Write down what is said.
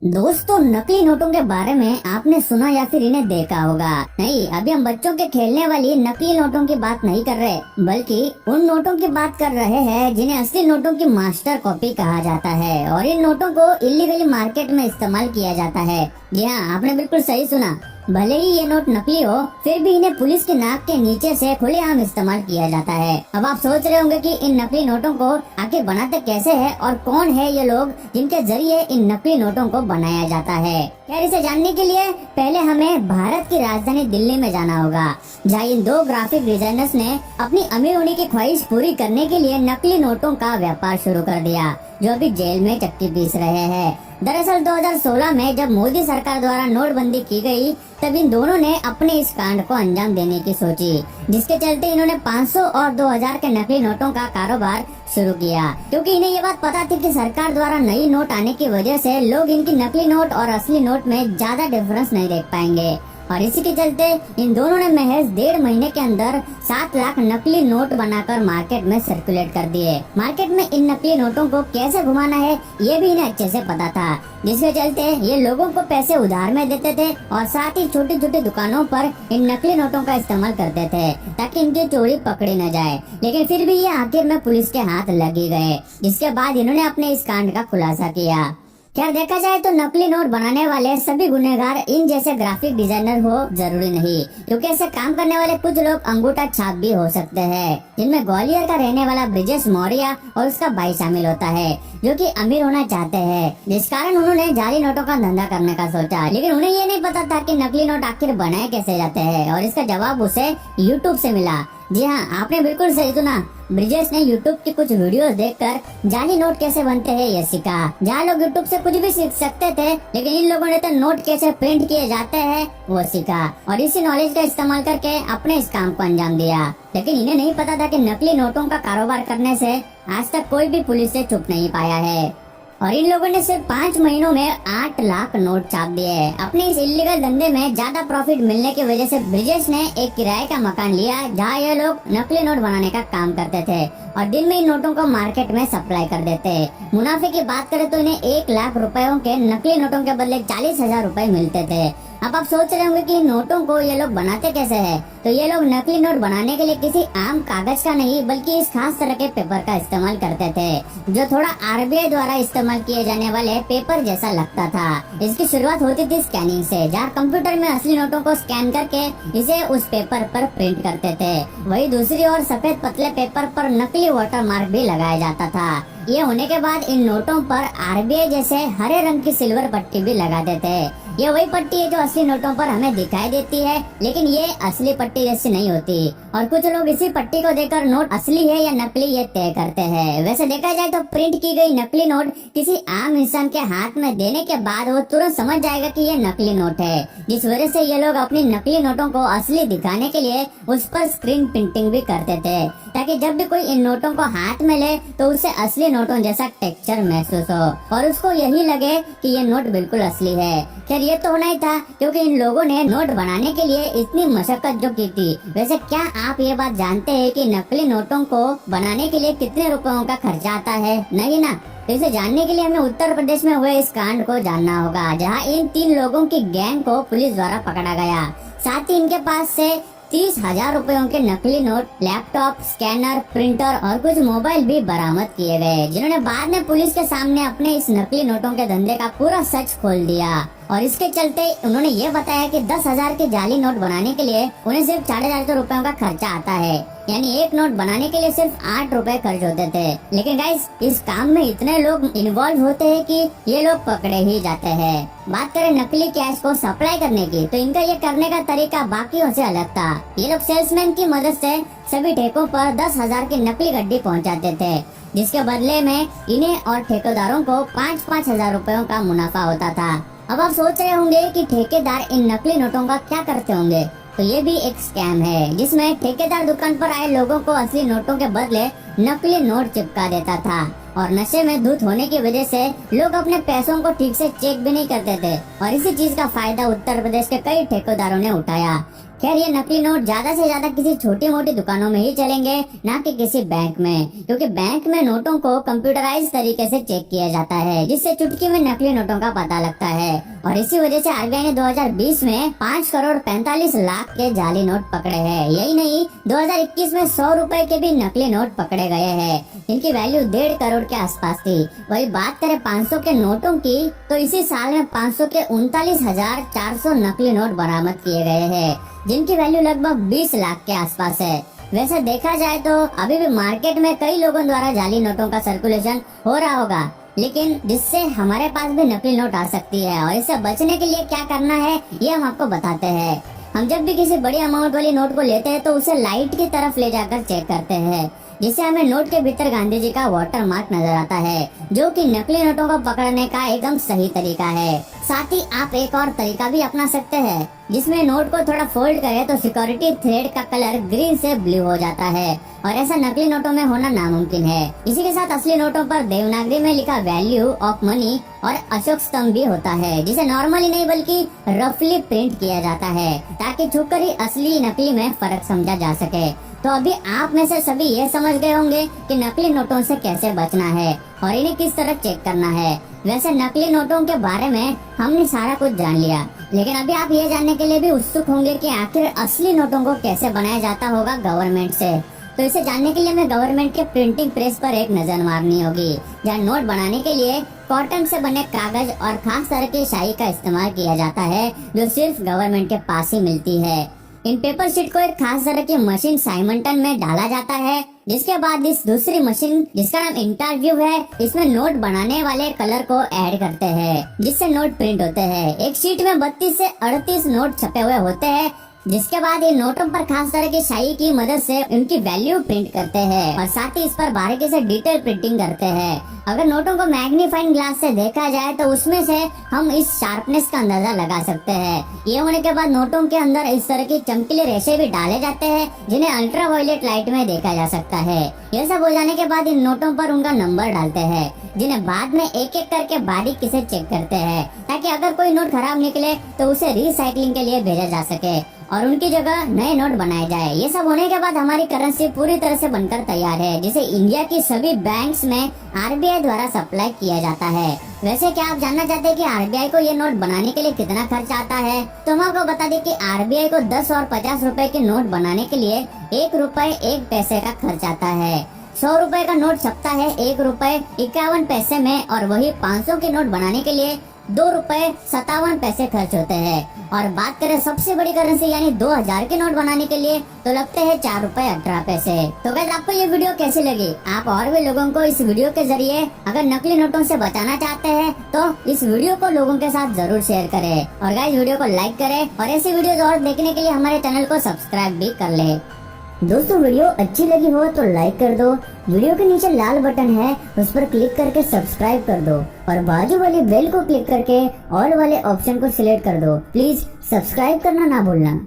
दोस्तों, नकली नोटों के बारे में आपने सुना या फिर इन्हें देखा होगा। नहीं, अभी हम बच्चों के खेलने वाली नकली नोटों की बात नहीं कर रहे, बल्कि उन नोटों की बात कर रहे हैं जिन्हें असली नोटों की मास्टर कॉपी कहा जाता है और इन नोटों को इलीगली मार्केट में इस्तेमाल किया जाता है। जी हाँ, आपने बिल्कुल सही सुना। भले ही ये नोट नकली हो, फिर भी इन्हें पुलिस की नाक के नीचे से खुलेआम इस्तेमाल किया जाता है। अब आप सोच रहे होंगे कि इन नकली नोटों को आखिर बनाते कैसे हैं और कौन है ये लोग जिनके जरिए इन नकली नोटों को बनाया जाता है। खैर, इसे जानने के लिए पहले हमें भारत की राजधानी दिल्ली में जाना होगा, जहाँ इन दो ग्राफिक डिजाइनर्स ने अपनी अमीर होने की ख्वाहिश पूरी करने के लिए नकली नोटों का व्यापार शुरू कर दिया, जो अभी जेल में चक्की पीस रहे हैं। दरअसल 2016 में जब मोदी सरकार द्वारा नोटबंदी की गई, तब इन दोनों ने अपने इस कांड को अंजाम देने की सोची, जिसके चलते इन्होंने 500 और 2000 के नकली नोटों का कारोबार शुरू किया, क्योंकि इन्हें ये बात पता थी कि सरकार द्वारा नई नोट आने की वजह से लोग इनकी नकली नोट और असली नोट में ज्यादा डिफरेंस नहीं देख पाएंगे। और इसी के चलते इन दोनों ने महज 1.5 महीने के अंदर 7 लाख नकली नोट बनाकर मार्केट में सर्कुलेट कर दिए। मार्केट में इन नकली नोटों को कैसे घुमाना है ये भी इन्हें अच्छे से पता था, जिसके चलते ये लोगों को पैसे उधार में देते थे और साथ ही छोटी छोटी दुकानों पर इन नकली नोटों का इस्तेमाल करते थे ताकि इनकी चोरी पकड़ी न जाए। लेकिन फिर भी ये आखिर में पुलिस के हाथ लगी गए, जिसके बाद इन्होंने अपने इस कांड का खुलासा किया। क्या देखा जाए तो नकली नोट बनाने वाले सभी गुनहगार इन जैसे ग्राफिक डिजाइनर हो जरूरी नहीं, क्योंकि ऐसे काम करने वाले कुछ लोग अंगूठा छाप भी हो सकते हैं, जिनमें ग्वालियर का रहने वाला ब्रिजेश मौर्य और उसका भाई शामिल होता है, जो कि अमीर होना चाहते हैं, जिस कारण उन्होंने जाली नोटों का धंधा करने का सोचा। लेकिन उन्हें ये नहीं पता था कि नकली नोट आखिर बनाए कैसे जाते हैं, और इसका जवाब उसे यूट्यूब से मिला। जी हाँ, आपने बिल्कुल सही सुना। ब्रिजेश ने यूट्यूब की कुछ वीडियोस देखकर जाली नोट कैसे बनते हैं ये सीखा। जहाँ लोग यूट्यूब से कुछ भी सीख सकते थे, लेकिन इन लोगों ने तो नोट कैसे प्रिंट किए जाते हैं वो सीखा, और इसी नॉलेज का इस्तेमाल करके अपने इस काम को अंजाम दिया। लेकिन इन्हें नहीं पता था कि नकली नोटों का कारोबार करने से आज तक कोई भी पुलिस से छुप नहीं पाया है। और इन लोगों ने सिर्फ 5 महीनों में 8 लाख नोट छाप दिए। अपने इस इलीगल धंधे में ज्यादा प्रॉफिट मिलने की वजह से ब्रिजेश ने एक किराए का मकान लिया, जहाँ ये लोग नकली नोट बनाने का काम करते थे और दिन में इन नोटों को मार्केट में सप्लाई कर देते। मुनाफे की बात करें तो इन्हें 1 लाख रुपयों के नकली नोटों के बदले 40,000 रुपए मिलते थे। अब आप सोच रहे होंगे कि नोटों को ये लोग बनाते कैसे हैं? तो ये लोग नकली नोट बनाने के लिए किसी आम कागज का नहीं, बल्कि इस खास तरह के पेपर का इस्तेमाल करते थे, जो थोड़ा आरबीआई द्वारा इस्तेमाल किए जाने वाले पेपर जैसा लगता था। इसकी शुरुआत होती थी स्कैनिंग से, जहाँ कंप्यूटर में असली नोटों को स्कैन करके इसे उस पेपर पर प्रिंट करते थे। वही दूसरी ओर सफेद पतले पेपर पर नकली वाटर मार्क भी लगाया जाता था। ये होने के बाद इन नोटों पर आरबीआई जैसे हरे रंग की सिल्वर पट्टी भी लगा देते। ये वही पट्टी है जो असली नोटों पर हमें दिखाई देती है, लेकिन ये असली पट्टी जैसी नहीं होती, और कुछ लोग इसी पट्टी को देखकर नोट असली है या नकली ये तय करते हैं। वैसे देखा जाए तो प्रिंट की गई नकली नोट किसी आम इंसान के हाथ में देने के बाद वो तुरंत समझ जाएगा कि ये नकली नोट है, जिस वजह से ये लोग अपनी नकली नोटों को असली दिखाने के लिए उस पर स्क्रीन प्रिंटिंग भी करते थे, ताकि जब भी कोई इन नोटों को हाथ में ले तो उसे असली नोटों जैसा टेक्सचर महसूस हो और उसको यही लगे कि ये नोट बिल्कुल असली है। खैर, ये तो होना ही था, क्योंकि इन लोगों ने नोट बनाने के लिए इतनी मशक्कत जो की थी। वैसे क्या आप ये बात जानते हैं कि नकली नोटों को बनाने के लिए कितने रुपयों का खर्चा आता है? नहीं ना? तो इसे जानने के लिए हमें उत्तर प्रदेश में हुए इस कांड को जानना होगा, जहाँ इन 3 लोगों की गैंग को पुलिस द्वारा पकड़ा गया। साथ ही इनके पास से 30,000 रुपयों के नकली नोट, लैपटॉप, स्कैनर, प्रिंटर और कुछ मोबाइल भी बरामद किए गए, जिन्होंने बाद में पुलिस के सामने अपने इस नकली नोटों के धंधे का पूरा सच खोल दिया। और इसके चलते उन्होंने ये बताया कि 10,000 के जाली नोट बनाने के लिए उन्हें सिर्फ 450 रुपयों का खर्चा आता है, यानी एक नोट बनाने के लिए सिर्फ 8 रुपए खर्च होते थे। लेकिन गाइस, इस काम में इतने लोग इन्वॉल्व होते हैं कि ये लोग पकड़े ही जाते हैं। बात करें नकली कैश को सप्लाई करने की, तो इनका ये करने का तरीका बाकियों से अलग था। ये लोग सेल्समैन की मदद से सभी ठेकों पर 10,000 की नकली गड्डी पहुंचाते थे, जिसके बदले में इन्हें और ठेकेदारों को 5-5 हजार रुपयों का मुनाफा होता था। अब आप सोच रहे होंगे कि ठेकेदार इन नकली नोटों का क्या करते होंगे? तो ये भी एक स्कैम है, जिसमें ठेकेदार दुकान पर आए लोगों को असली नोटों के बदले नकली नोट चिपका देता था, और नशे में धुत होने की वजह से लोग अपने पैसों को ठीक से चेक भी नहीं करते थे, और इसी चीज का फायदा उत्तर प्रदेश के कई ठेकेदारों ने उठाया। खैर ये नकली नोट ज्यादा से ज्यादा किसी छोटी मोटी दुकानों में ही चलेंगे, ना कि किसी बैंक में, क्योंकि बैंक में नोटों को कंप्यूटराइज तरीके से चेक किया जाता है, जिससे चुटकी में नकली नोटों का पता लगता है। और इसी वजह से आरबीआई ने 2020 में 5 करोड़ 45 लाख के जाली नोट पकड़े हैं। यही नहीं, 2021 में 100 रुपए के भी नकली नोट पकड़े गए हैं, जिनकी वैल्यू 1.5 करोड़ के आसपास थी। वही बात करें 500 के नोटों की, तो इसी साल में 500 के 39,400 नकली नोट बरामद किए गए हैं, जिनकी वैल्यू लगभग 20 लाख के आसपास है। वैसे देखा जाए तो अभी भी मार्केट में कई लोगों द्वारा जाली नोटों का सर्कुलेशन हो रहा होगा, लेकिन जिससे हमारे पास भी नकली नोट आ सकती है। और इससे बचने के लिए क्या करना है ये हम आपको बताते हैं। हम जब भी किसी बड़ी अमाउंट वाली नोट को लेते हैं तो उसे लाइट की तरफ ले जाकर चेक करते हैं, जिससे हमें नोट के भीतर गांधी जी का वाटर मार्क नजर आता है, जो कि नकली नोटों को पकड़ने का एकदम सही तरीका है। साथ ही आप एक और तरीका भी अपना सकते हैं, जिसमें नोट को थोड़ा फोल्ड करें तो सिक्योरिटी थ्रेड का कलर ग्रीन से ब्लू हो जाता है, और ऐसा नकली नोटों में होना नामुमकिन है। इसी के साथ असली नोटों पर देवनागरी में लिखा वैल्यू ऑफ मनी और अशोक स्तंभ भी होता है, जिसे नॉर्मली नहीं बल्कि रफली प्रिंट किया जाता है, ताकि छुपकर ही असली नकली में फर्क समझा जा सके। तो अभी आप में से सभी ये समझ गए होंगे कि नकली नोटों से कैसे बचना है और इन्हें किस तरह चेक करना है। वैसे नकली नोटों के बारे में हमने सारा कुछ जान लिया, लेकिन अभी आप ये जानने के लिए भी उत्सुक होंगे कि आखिर असली नोटों को कैसे बनाया जाता होगा गवर्नमेंट से। तो इसे जानने के लिए हमें गवर्नमेंट के प्रिंटिंग प्रेस पर एक नजर मारनी होगी, जहाँ नोट बनाने के लिए कॉटन से बने कागज और खास तरह की स्याही का इस्तेमाल किया जाता है, जो सिर्फ गवर्नमेंट के पास ही मिलती है। इन पेपर शीट को एक खास तरह की मशीन साइमंटन में डाला जाता है, जिसके बाद इस दूसरी मशीन, जिसका नाम इंटरव्यू है, इसमें नोट बनाने वाले कलर को ऐड करते हैं, जिससे नोट प्रिंट होते हैं। एक शीट में 32 से 38 नोट छपे हुए होते हैं, जिसके बाद ये नोटों पर खास तरह की स्याही की मदद से उनकी वैल्यू प्रिंट करते हैं और साथ ही इस पर बारीकी से डिटेल प्रिंटिंग करते हैं। अगर नोटों को मैग्नीफाइंग ग्लास से देखा जाए तो उसमें से हम इस शार्पनेस का अंदाजा लगा सकते हैं। ये होने के बाद नोटों के अंदर इस तरह की चमकीले रेशे भी डाले जाते हैं, जिन्हें अल्ट्रावायलेट लाइट में देखा जा सकता है। यह सब हो जाने के बाद इन नोटों पर उनका नंबर डालते हैं, जिन्हें बाद में एक एक करके बारीकी से चेक करते हैं, ताकि अगर कोई नोट खराब निकले तो उसे रिसाइकलिंग के लिए भेजा जा सके और उनकी जगह नए नोट बनाए जाए। ये सब होने के बाद हमारी करेंसी पूरी तरह से बनकर तैयार है, जिसे इंडिया की सभी बैंक्स में आरबीआई द्वारा सप्लाई किया जाता है। वैसे क्या आप जानना चाहते हैं कि आरबीआई को ये नोट बनाने के लिए कितना खर्च आता है? तो हम आपको बता दें कि आरबीआई को 10 और 50 रुपए के नोट बनाने के लिए 1 रुपए 1 पैसे का खर्च आता है। 100 रुपए का नोट छपता है 1 रुपए 51 पैसे में, और वही 500 के नोट बनाने के लिए 2 रुपए 57 पैसे खर्च होते हैं। और बात करें सबसे बड़ी करेंसी यानी 2000 के नोट बनाने के लिए तो लगते हैं 4 रुपए 18 पैसे। तो गाइस आपको ये वीडियो कैसी लगी? आप और भी लोगों को इस वीडियो के जरिए अगर नकली नोटों से बचाना चाहते हैं तो इस वीडियो को लोगों के साथ जरूर शेयर करें, और गाइस वीडियो को लाइक करें, और ऐसी वीडियोस और देखने के लिए हमारे चैनल को सब्सक्राइब भी कर ले। दोस्तों वीडियो अच्छी लगी हो तो लाइक कर दो, वीडियो के नीचे लाल बटन है उस पर क्लिक करके सब्सक्राइब कर दो, और बाजू वाली बेल को क्लिक करके ऑल वाले ऑप्शन को सिलेक्ट कर दो। प्लीज सब्सक्राइब करना ना भूलना।